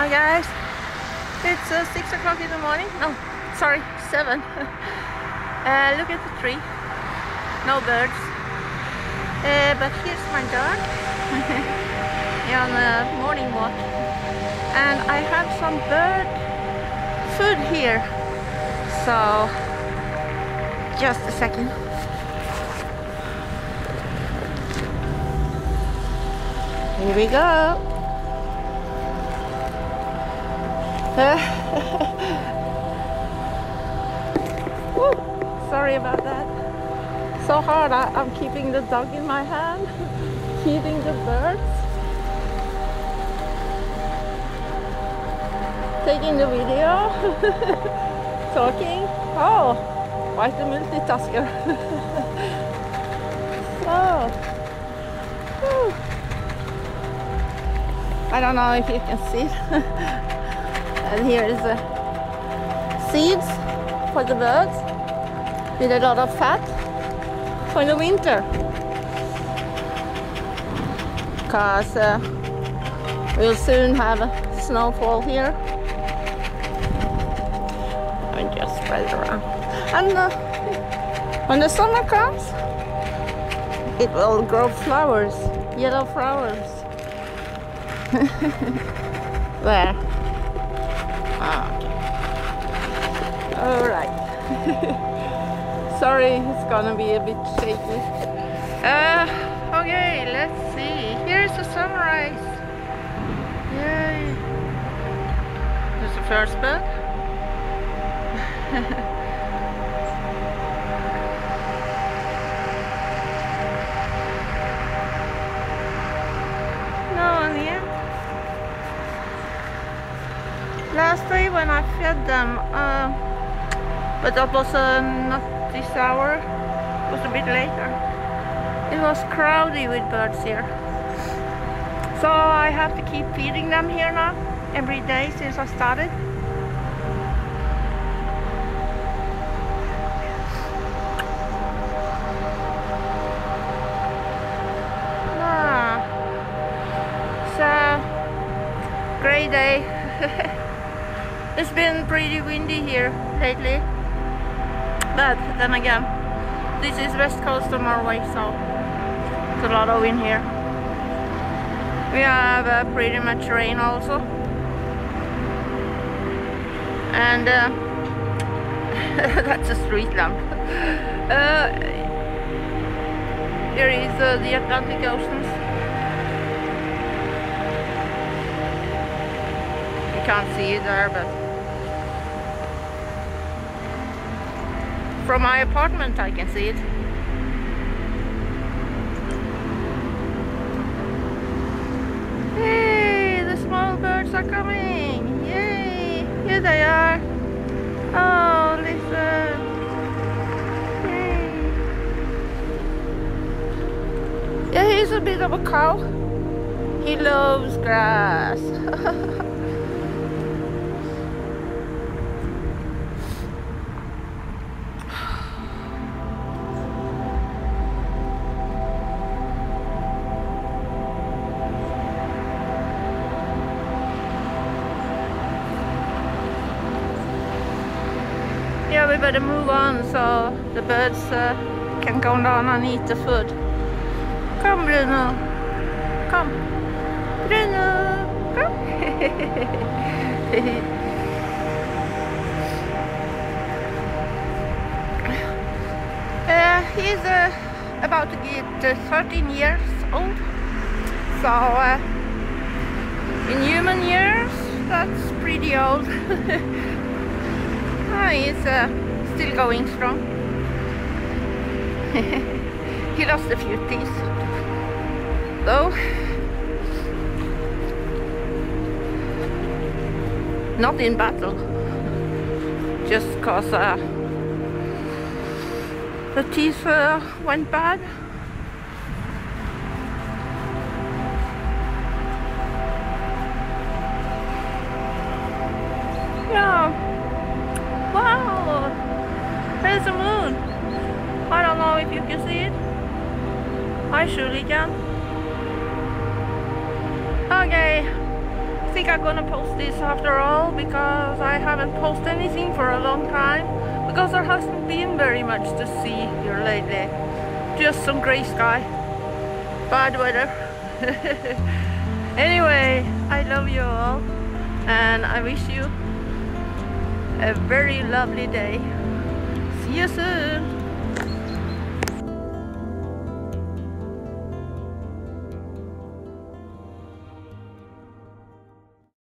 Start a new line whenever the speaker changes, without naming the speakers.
Hi guys, it's 6 o'clock in the morning. No, sorry, 7. Look at the tree, no birds. But here's my dog on a morning walk, and I have some bird food here. So, just a second. Here we go. Woo, sorry about that. So hard. I'm keeping the dog in my hand, feeding the birds, taking the video, talking. Oh, quite a multitasker. So, whew. I don't know if you can see it. And here is the seeds for the birds with a lot of fat for the winter, because we'll soon have a snowfall here. I just spread it around, and when the summer comes, it will grow flowers, yellow flowers. There. All right. Sorry, it's gonna be a bit shaky. Okay, let's see. Here's the sunrise. Yay! There's the first bird. No one yet. Last day when I fed them, but that was not this hour, it was a bit later. It was crowded with birds here. So I have to keep feeding them here now, every day since I started. So, great day. It's been pretty windy here lately, but then again, this is west coast of Norway, so it's a lot of wind here. We have pretty much rain also, and that's a street lamp. Here is the Atlantic Ocean. You can't see it there, but from my apartment I can see it. Hey, the small birds are coming! Yay! Here they are! Oh, listen! Yay! Yeah, he's a bit of a cow. He loves grass. Yeah, we better move on so the birds can go down and eat the food. Come, Bruno. Come. Bruno. Come. He's about to get 13 years old. So, in human years, that's pretty old. He's still going strong. He lost a few teeth, though. Not in battle, just because the teeth went bad. Yeah. Wow! There's the moon! I don't know if you can see it. I surely can. Okay, think I'm gonna post this after all, because I haven't posted anything for a long time, because there hasn't been very much to see here lately. Just some gray sky, bad weather. Anyway, I love you all, and I wish you a very lovely day. See you soon.